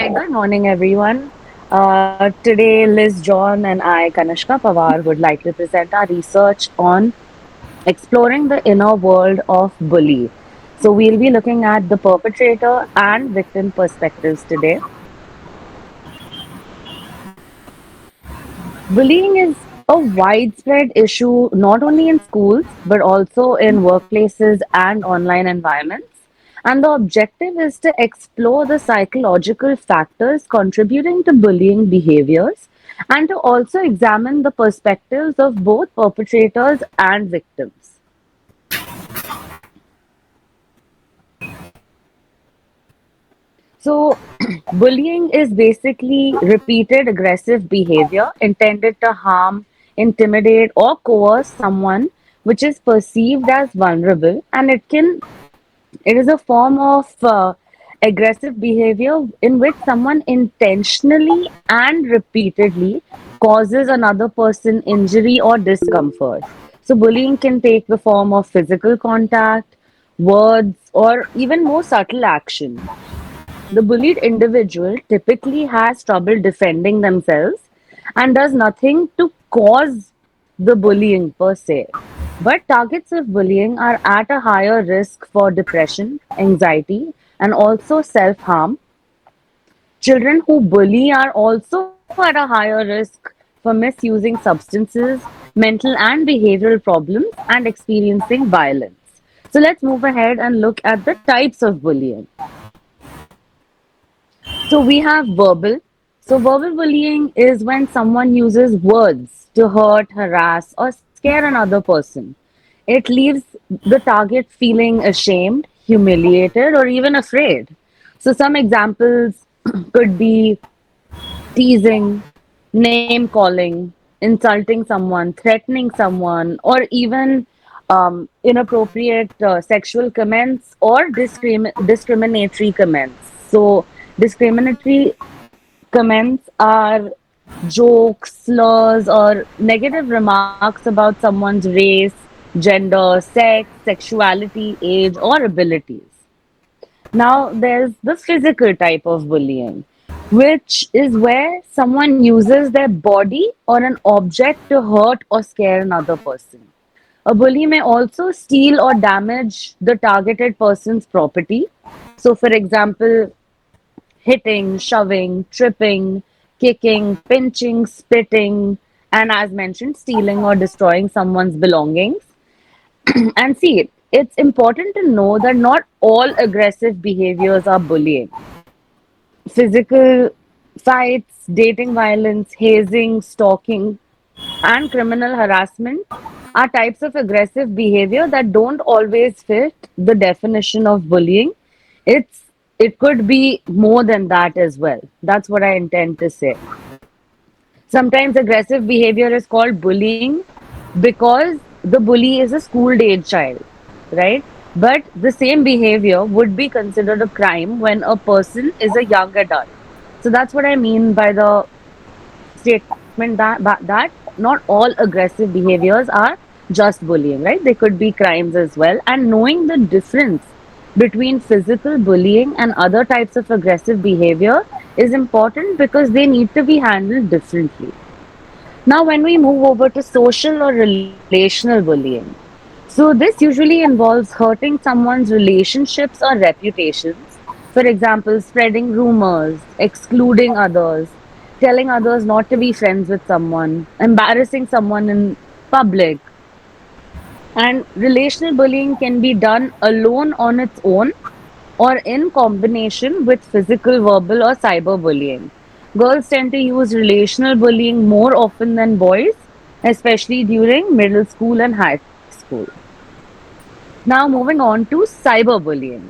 Hi, good morning, everyone. Today, Liz John and I, Kanishka Pawar, would like to present our research on exploring the inner world of bully. So, we'll be looking at the perpetrator and victim perspectives today. Bullying is a widespread issue not only in schools but also in workplaces and online environments. And the objective is to explore the psychological factors contributing to bullying behaviors and to also examine the perspectives of both perpetrators and victims. So, bullying is basically repeated aggressive behavior intended to harm, intimidate, or coerce someone which is perceived as vulnerable, and it is a form of aggressive behavior in which someone intentionally and repeatedly causes another person injury or discomfort. So, bullying can take the form of physical contact, words, or even more subtle action. The bullied individual typically has trouble defending themselves and does nothing to cause the bullying per se. But targets of bullying are at a higher risk for depression, anxiety, and also self harm. Children who bully are also at a higher risk for misusing substances, mental and behavioral problems, and experiencing violence. So let's move ahead and look at the types of bullying. So we have verbal. So verbal bullying is when someone uses words to hurt, harass, or scare another person. It leaves the target feeling ashamed, humiliated, or even afraid. So some examples could be teasing, name calling, insulting someone, threatening someone, or even inappropriate sexual comments or discriminatory comments. So, discriminatory comments are jokes, slurs, or negative remarks about someone's race, gender, sex, sexuality, age, or abilities. Now, there's the physical type of bullying, which is where someone uses their body or an object to hurt or scare another person. A bully may also steal or damage the targeted person's property. So, for example, hitting, shoving, tripping, kicking, pinching, spitting, and as mentioned, stealing or destroying someone's belongings. And see, it's important to know that not all aggressive behaviors are bullying. Physical fights, dating violence, hazing, stalking, and criminal harassment are types of aggressive behavior that don't always fit the definition of bullying. It's it could be more than that as well. That's what I intend to say. Sometimes aggressive behavior is called bullying because the bully is a school age child, right? But the same behavior would be considered a crime when a person is a young adult. So that's what I mean by the statement that not all aggressive behaviors are just bullying, right? They could be crimes as well. And knowing the difference between physical bullying and other types of aggressive behavior is important because they need to be handled differently. Now, when we move over to social or relational bullying, so this usually involves hurting someone's relationships or reputations. For example, spreading rumors, excluding others, telling others not to be friends with someone, embarrassing someone in public. And relational bullying can be done alone on its own or in combination with physical, verbal, or cyberbullying. Girls tend to use relational bullying more often than boys, especially during middle school and high school. Now, moving on to cyberbullying.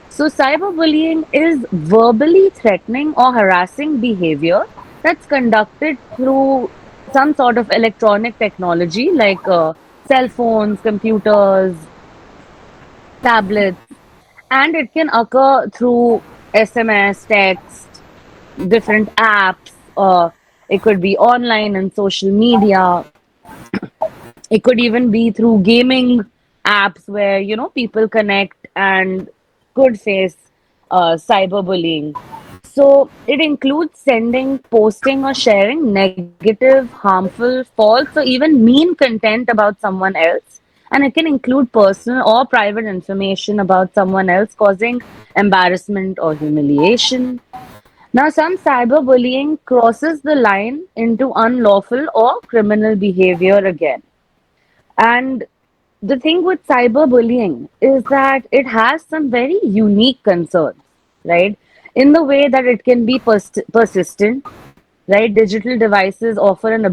So, cyberbullying is verbally threatening or harassing behavior that's conducted through some sort of electronic technology like cell phones, computers, tablets, and it can occur through SMS, text, different apps. It could be online and social media. It could even be through gaming apps where people connect and could face cyberbullying. So it includes sending, posting, or sharing negative, harmful, false, or even mean content about someone else. And it can include personal or private information about someone else, causing embarrassment or humiliation. Now, some cyberbullying crosses the line into unlawful or criminal behavior again. And the thing with cyberbullying is that it has some very unique concerns, right? In the way that it can be persistent, right? Digital devices offer an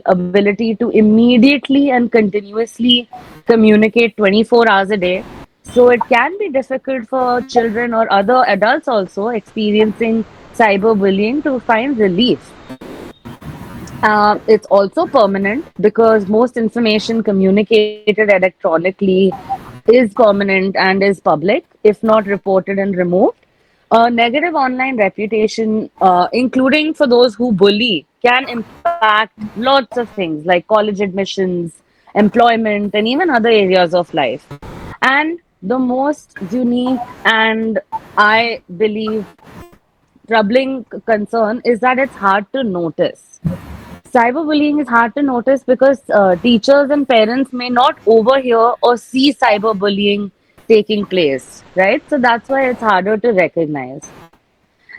ability to immediately and continuously communicate 24 hours a day. So it can be difficult for children or other adults also experiencing cyberbullying to find relief. It's also permanent because most information communicated electronically is permanent and is public, if not reported and removed. A negative online reputation, including for those who bully, can impact lots of things like college admissions, employment, and even other areas of life. And the most unique and I believe troubling concern is that it's hard to notice. Cyberbullying is hard to notice because teachers and parents may not overhear or see cyberbullying taking place, right? So that's why it's harder to recognize.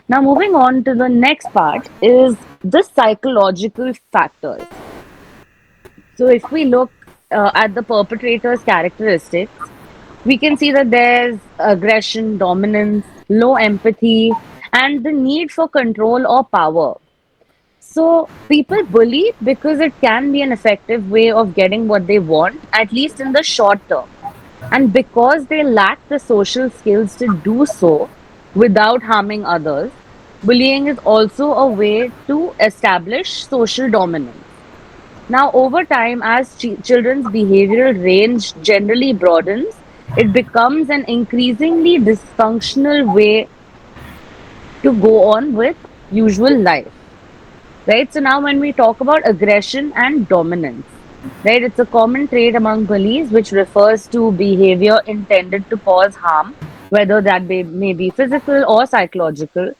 Now, moving on to the next part is the psychological factors. So, if we look at the perpetrator's characteristics, we can see that there's aggression, dominance, low empathy, and the need for control or power. So people bully because it can be an effective way of getting what they want, at least in the short term. And because they lack the social skills to do so without harming others, bullying is also a way to establish social dominance. Now, over time, as children's behavioral range generally broadens, it becomes an increasingly dysfunctional way to go on with usual life. Right? So now when we talk about aggression and dominance, right, it's a common trait among bullies which refers to behavior intended to cause harm, whether that may be physical or psychological.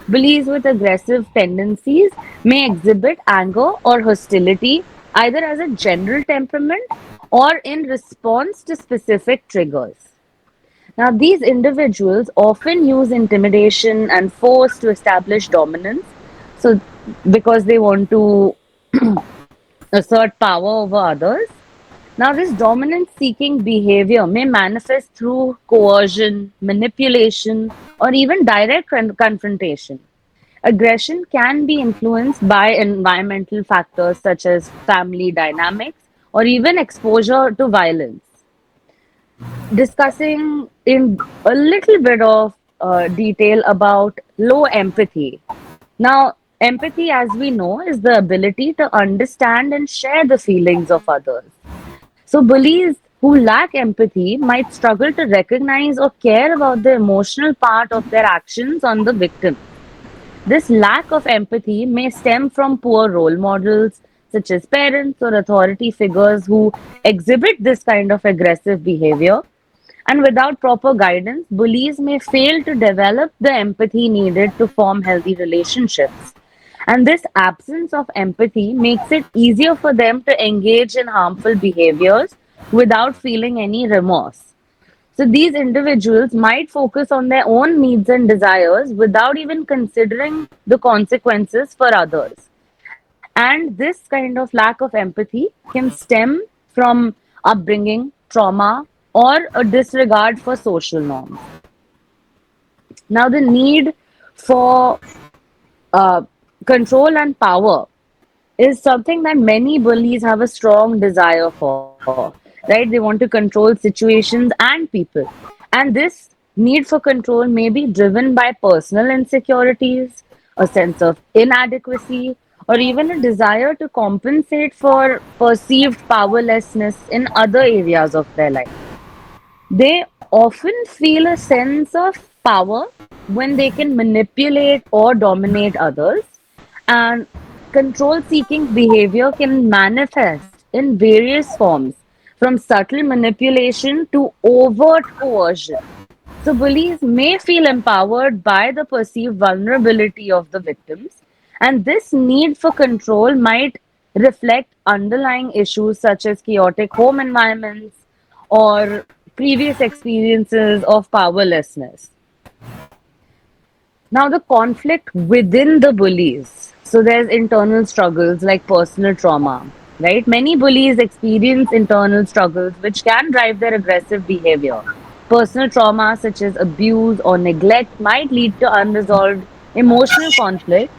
Bullies with aggressive tendencies may exhibit anger or hostility either as a general temperament or in response to specific triggers. Now, these individuals often use intimidation and force to establish dominance. So, because they want to assert power over others. Now, this dominance seeking behavior may manifest through coercion, manipulation, or even direct confrontation. Aggression can be influenced by environmental factors such as family dynamics or even exposure to violence. Discussing in a little bit of detail about low empathy. Now, empathy, as we know, is the ability to understand and share the feelings of others. So, bullies who lack empathy might struggle to recognize or care about the emotional part of their actions on the victim. This lack of empathy may stem from poor role models, such as parents or authority figures who exhibit this kind of aggressive behavior. And without proper guidance, bullies may fail to develop the empathy needed to form healthy relationships. And this absence of empathy makes it easier for them to engage in harmful behaviors without feeling any remorse. So these individuals might focus on their own needs and desires without even considering the consequences for others. And this kind of lack of empathy can stem from upbringing, trauma, or a disregard for social norms. Now, the need for uh, control and power is something that many bullies have a strong desire for, right? They want to control situations and people. And this need for control may be driven by personal insecurities, a sense of inadequacy, or even a desire to compensate for perceived powerlessness in other areas of their life. They often feel a sense of power when they can manipulate or dominate others, and control seeking behavior can manifest in various forms, from subtle manipulation to overt coercion. So bullies may feel empowered by the perceived vulnerability of the victims, and this need for control might reflect underlying issues such as chaotic home environments or previous experiences of powerlessness. Now, the conflict within the bullies. So, there's internal struggles like personal trauma, right? Many bullies experience internal struggles which can drive their aggressive behavior. Personal trauma, such as abuse or neglect, might lead to unresolved emotional conflicts,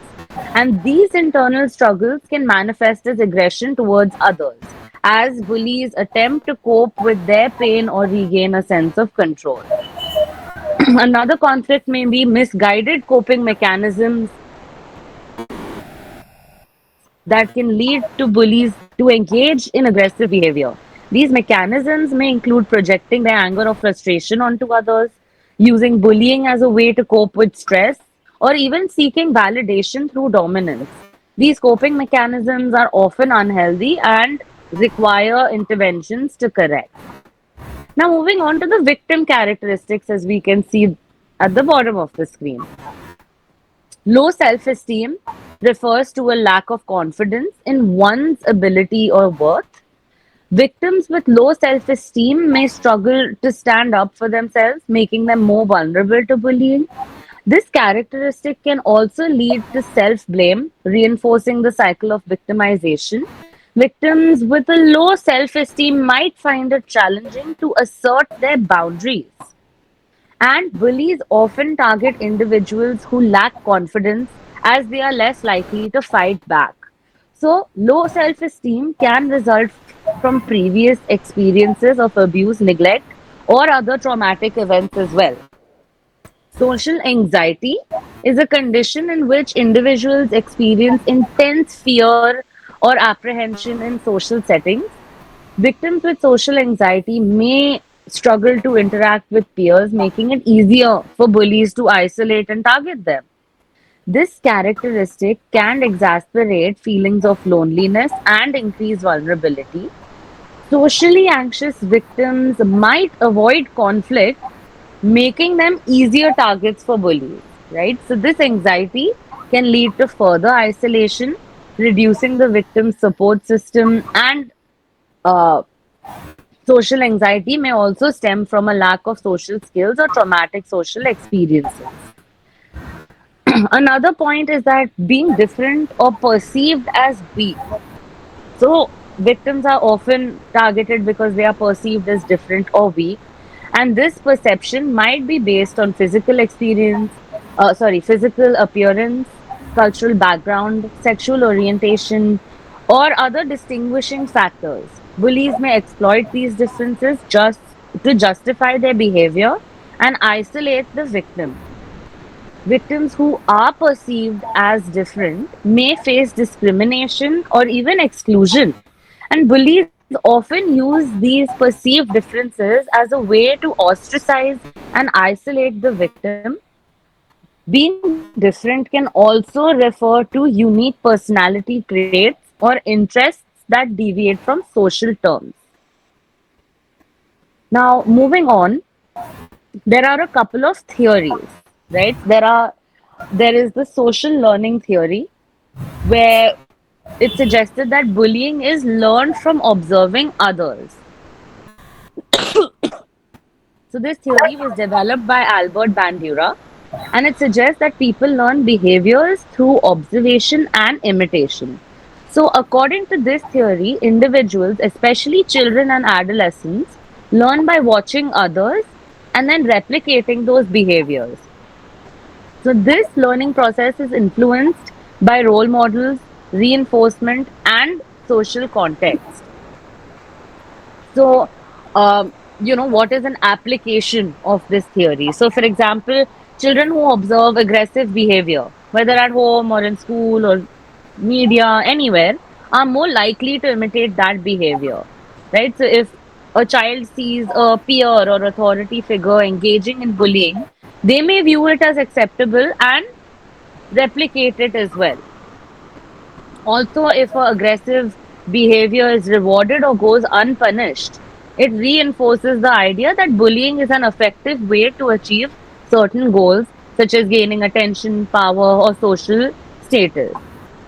and these internal struggles can manifest as aggression towards others, as bullies attempt to cope with their pain or regain a sense of control. Another conflict may be misguided coping mechanisms that can lead to bullies to engage in aggressive behavior. These mechanisms may include projecting their anger or frustration onto others, using bullying as a way to cope with stress, or even seeking validation through dominance. These coping mechanisms are often unhealthy and require interventions to correct. Now, moving on to the victim characteristics, as we can see at the bottom of the screen. Low self esteem refers to a lack of confidence in one's ability or worth. Victims with low self esteem may struggle to stand up for themselves, making them more vulnerable to bullying. This characteristic can also lead to self blame, reinforcing the cycle of victimization. Victims with a low self esteem might find it challenging to assert their boundaries. And bullies often target individuals who lack confidence as they are less likely to fight back. So, low self esteem can result from previous experiences of abuse, neglect, or other traumatic events as well. Social anxiety is a condition in which individuals experience intense fear or apprehension in social settings. Victims with social anxiety may struggle to interact with peers, making it easier for bullies to isolate and target them. This characteristic can exacerbate feelings of loneliness and increase vulnerability. Socially anxious victims might avoid conflict, making them easier targets for bullies, right? So, this anxiety can lead to further isolation, reducing the victim's support system, and uh, social anxiety may also stem from a lack of social skills or traumatic social experiences. Another point is that being different or perceived as weak. So, victims are often targeted because they are perceived as different or weak, and this perception might be based on physical experience, physical appearance, cultural background, sexual orientation, or other distinguishing factors. Bullies may exploit these differences just to justify their behavior and isolate the victim. Victims who are perceived as different may face discrimination or even exclusion. And bullies often use these perceived differences as a way to ostracize and isolate the victim. Being different can also refer to unique personality traits or interests that deviate from social terms. Now, moving on, there are a couple of theories, right? There is the social learning theory where it suggested that bullying is learned from observing others. So this theory was developed by Albert Bandura, and it suggests that people learn behaviors through observation and imitation. So according to this theory, individuals, especially children and adolescents, learn by watching others and then replicating those behaviors. So this learning process is influenced by role models, reinforcement, and social context. So, what is an application of this theory? So, for example, children who observe aggressive behavior, whether at home or in school or media, anywhere, are more likely to imitate that behavior, right? So, if a child sees a peer or authority figure engaging in bullying, they may view it as acceptable and replicate it as well. Also, if aggressive behavior is rewarded or goes unpunished, It reinforces the idea that bullying is an effective way to achieve certain goals, such as gaining attention, power, or social status.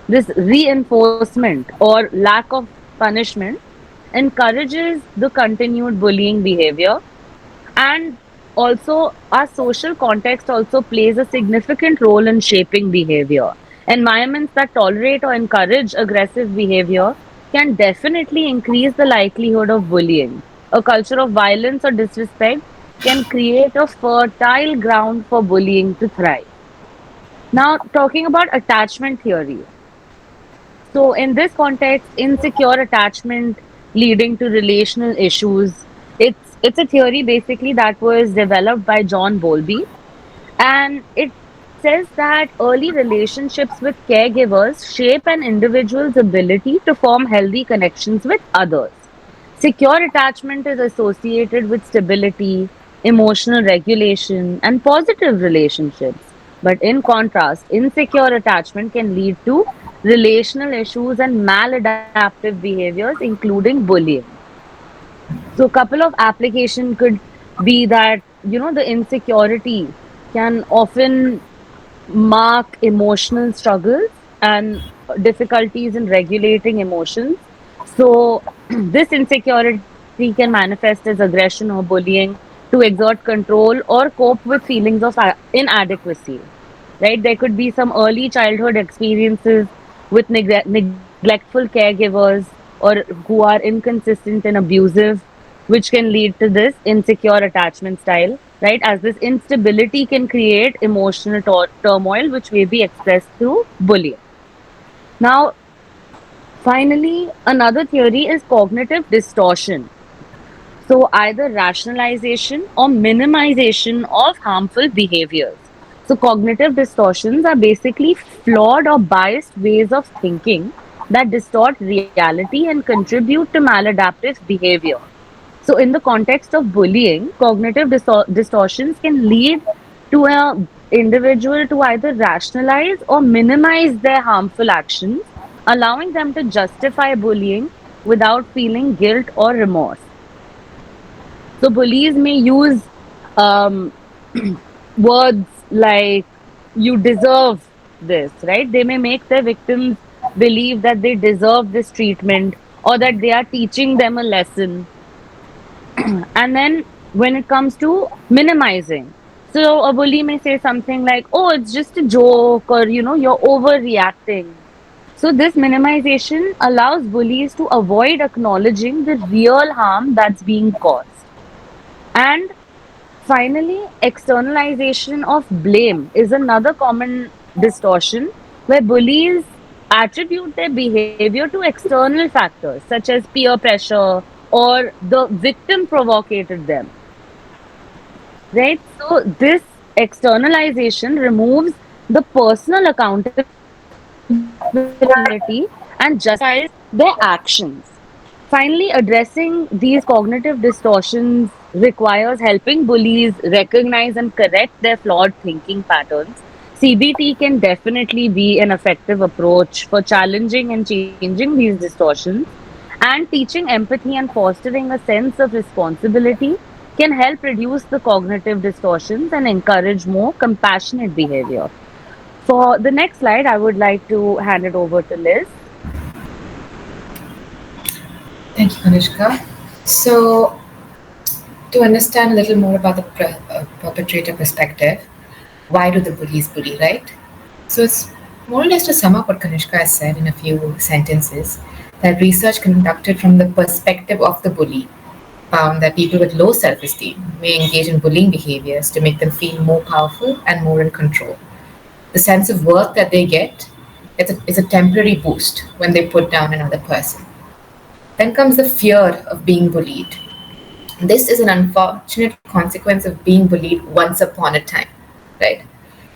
This reinforcement or lack of punishment encourages the continued bullying behavior, and also our social context also plays a significant role in shaping behavior. Environments that tolerate or encourage aggressive behavior can definitely increase the likelihood of bullying. A culture of violence or disrespect can create a fertile ground for bullying to thrive. Now, talking about attachment theory. So, in this context, insecure attachment leading to relational issues. It's a theory basically that was developed by John Bowlby, and it says that early relationships with caregivers shape an individual's ability to form healthy connections with others. Secure attachment is associated with stability, emotional regulation, and positive relationships. But in contrast, insecure attachment can lead to relational issues and maladaptive behaviors, including bullying. So, a couple of application could be that, the insecurity can often mark emotional struggles and difficulties in regulating emotions. So, this insecurity can manifest as aggression or bullying to exert control or cope with feelings of inadequacy. Right? There could be some early childhood experiences with neglectful caregivers or who are inconsistent and abusive, which can lead to this insecure attachment style, right? As this instability can create emotional turmoil, which may be expressed through bullying. Now, finally, another theory is cognitive distortion. So, either rationalization or minimization of harmful behaviors. So, cognitive distortions are basically flawed or biased ways of thinking that distort reality and contribute to maladaptive behavior. So, in the context of bullying, cognitive distortions can lead to an individual to either rationalize or minimize their harmful actions, allowing them to justify bullying without feeling guilt or remorse. So, bullies may use um, words like, you deserve this, right? They may make their victims believe that they deserve this treatment or that they are teaching them a lesson. And then when it comes to minimizing, so a bully may say something like, oh, it's just a joke, or you're overreacting. So this minimization allows bullies to avoid acknowledging the real harm that's being caused. And finally, externalization of blame is another common distortion where bullies attribute their behavior to external factors such as peer pressure or the victim provocated them, right? So, this externalization removes the personal accountability and justifies their actions. Finally, addressing these cognitive distortions requires helping bullies recognize and correct their flawed thinking patterns. CBT can definitely be an effective approach for challenging and changing these distortions, and teaching empathy and fostering a sense of responsibility can help reduce the cognitive distortions and encourage more compassionate behavior. For the next slide, I would like to hand it over to Liz. Thank you, Kanishka. So, to understand a little more about the perpetrator perspective, why do the bullies bully, right? So, it's more or less to sum up what Kanishka has said in a few sentences that research conducted from the perspective of the bully found that people with low self esteem may engage in bullying behaviors to make them feel more powerful and more in control. The sense of worth that they get is a temporary boost when they put down another person. Then comes the fear of being bullied. This is an unfortunate consequence of being bullied once upon a time, right?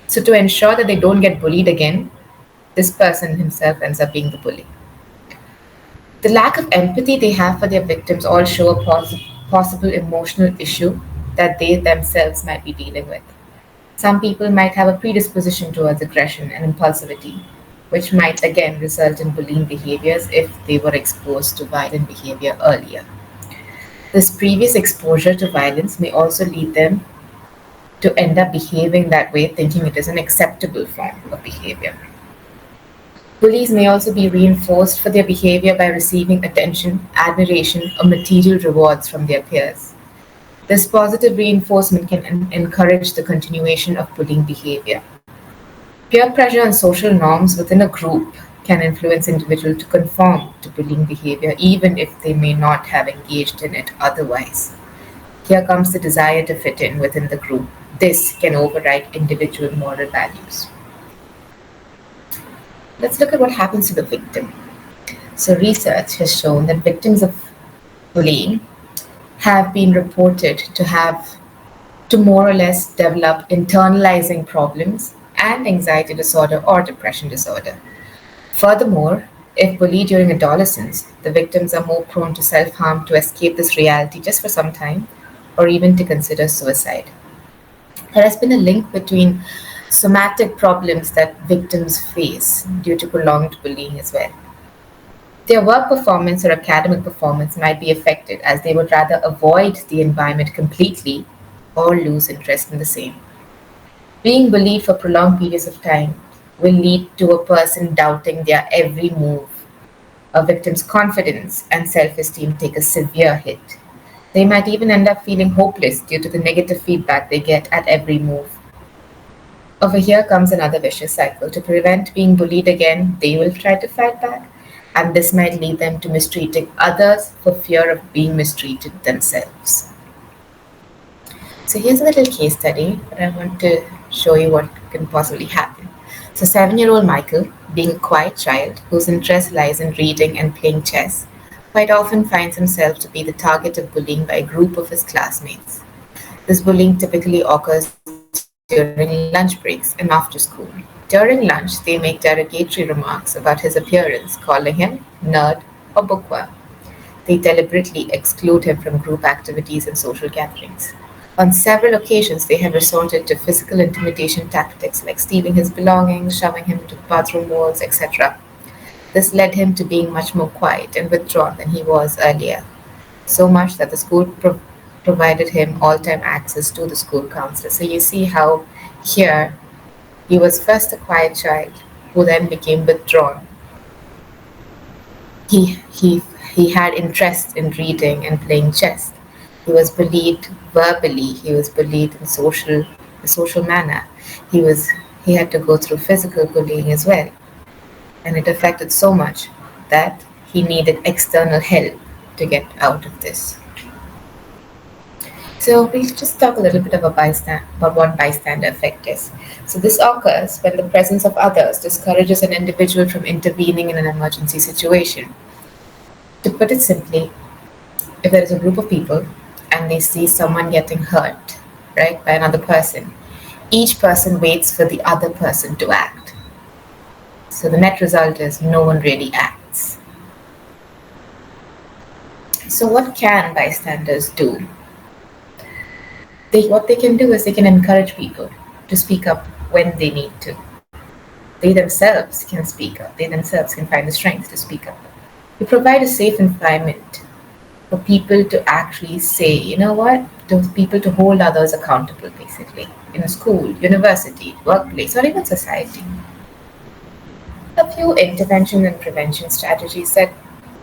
So, to ensure that they don't get bullied again, this person himself ends up being the bully. The lack of empathy they have for their victims all show a possible emotional issue that they themselves might be dealing with. Some people might have a predisposition towards aggression and impulsivity, which might again result in bullying behaviors if they were exposed to violent behavior earlier. This previous exposure to violence may also lead them to end up behaving that way, thinking it is an acceptable form of behavior. Bullies may also be reinforced for their behavior by receiving attention, admiration, or material rewards from their peers. This positive reinforcement can encourage the continuation of bullying behavior. Peer pressure and social norms within a group can influence individuals to conform to bullying behavior even if they may not have engaged in it otherwise. Here comes the desire to fit in within the group. This can override individual moral values. Let's look at what happens to the victim. So, research has shown that victims of bullying have been reported to more or less develop internalizing problems and anxiety disorder or depression disorder. Furthermore, if bullied during adolescence, the victims are more prone to self harm to escape this reality just for some time or even to consider suicide. There has been a link between somatic problems that victims face due to prolonged bullying as well. Their work performance or academic performance might be affected as they would rather avoid the environment completely or lose interest in the same. Being bullied for prolonged periods of time will lead to a person doubting their every move. A victim's confidence and self esteem take a severe hit. They might even end up feeling hopeless due to the negative feedback they get at every move. Over here comes another vicious cycle. To prevent being bullied again, they will try to fight back, and this might lead them to mistreating others for fear of being mistreated themselves. So here's a little case study, but I want to show you what can possibly happen. So 7-year-old Michael, being a quiet child whose interest lies in reading and playing chess, quite often finds himself to be the target of bullying by a group of his classmates. This bullying typically occurs during lunch breaks and after school. During lunch, they make derogatory remarks about his appearance, calling him nerd or bookworm. They deliberately exclude him from group activities and social gatherings. On several occasions, they have resorted to physical intimidation tactics like stealing his belongings, shoving him into bathroom walls, etc. This led him to being much more quiet and withdrawn than he was earlier, so much that the school provided him all time access to the school counselor. So you see how here he was first a quiet child who then became withdrawn. He, he, he had interest in reading and playing chess. He was bullied verbally, he was bullied in social manner. He had to go through physical bullying as well. And it affected so much that he needed external help to get out of this. So we'll just talk a little bit about what bystander effect is. So this occurs when the presence of others discourages an individual from intervening in an emergency situation. To put it simply, if there is a group of people and they see someone getting hurt, right, by another person, each person waits for the other person to act. So the net result is no one really acts. So what can bystanders do? What they can do is they can encourage people to speak up when they need to. They themselves can speak up. They themselves can find the strength to speak up. They provide a safe environment for people to actually say, you know what, those people to hold others accountable, basically, in a school, university, workplace, or even society. A few intervention and prevention strategies that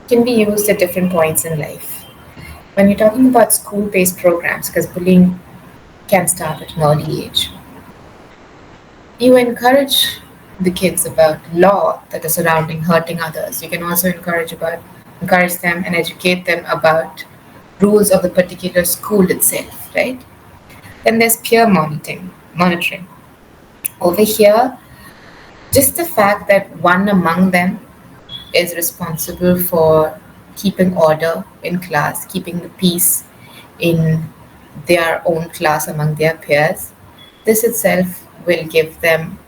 can be used at different points in life. When you're talking about school-based programs, because bullying can start at an early age, you encourage the kids about law that is surrounding hurting others. You can also encourage them and educate them about rules of the particular school itself, right? Then there's peer monitoring. Over here, just the fact that one among them is responsible for keeping order in class, keeping the peace in their own class among their peers, this itself will give them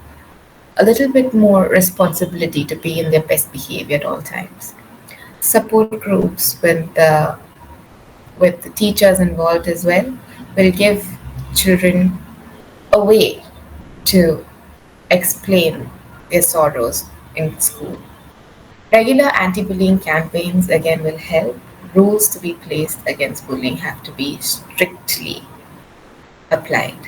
a little bit more responsibility to be in their best behavior at all times. Support groups with the teachers involved as well will give children a way to explain their sorrows in school. Regular anti-bullying campaigns again will help. rules to be placed against bullying have to be strictly applied.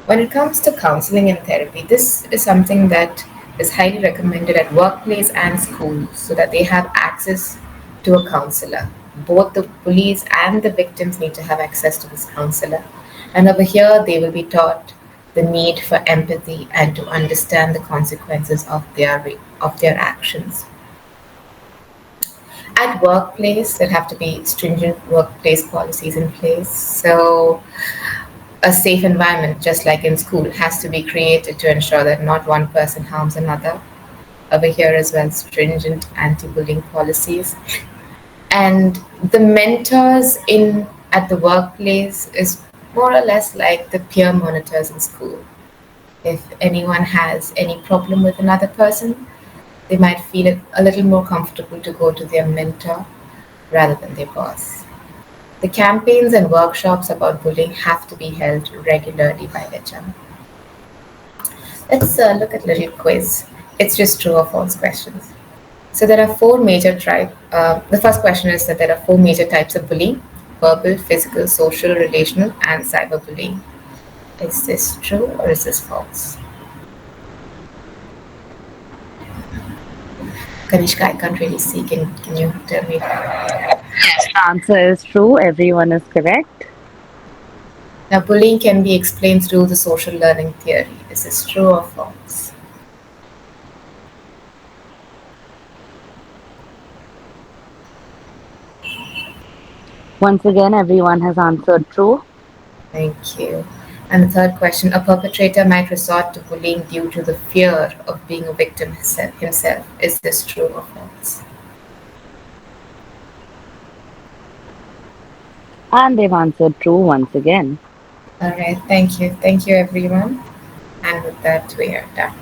When it comes to counseling and therapy, this is something that is highly recommended at workplace and schools so that they have access to a counselor. Both the bullies and the victims need to have access to this counselor. And over here, they will be taught the need for empathy and to understand the consequences of their actions. At workplace, there have to be stringent workplace policies in place. So a safe environment, just like in school, has to be created to ensure that not one person harms another. Over here as well, stringent anti-bullying policies. And the mentors in at the workplace is more or less like the peer monitors in school. If anyone has any problem with another person, they might feel it a little more comfortable to go to their mentor rather than their boss. The campaigns and workshops about bullying have to be held regularly by HR. Let's look at a little quiz. It's just true or false questions. So there are four major types. The first question is that there are four major types of bullying: verbal, physical, social, relational, and cyberbullying. Is this true or is this false? Kanishka, I can't really see. Can you tell me? Yes, the answer is true. Everyone is correct. Now, bullying can be explained through the social learning theory. Is this true or false? Once again, everyone has answered true. Thank you. And the third question, a perpetrator might resort to bullying due to the fear of being a victim himself. Is this true or false? And they've answered true once again. All right, thank you. Thank you, everyone. And with that, we are done.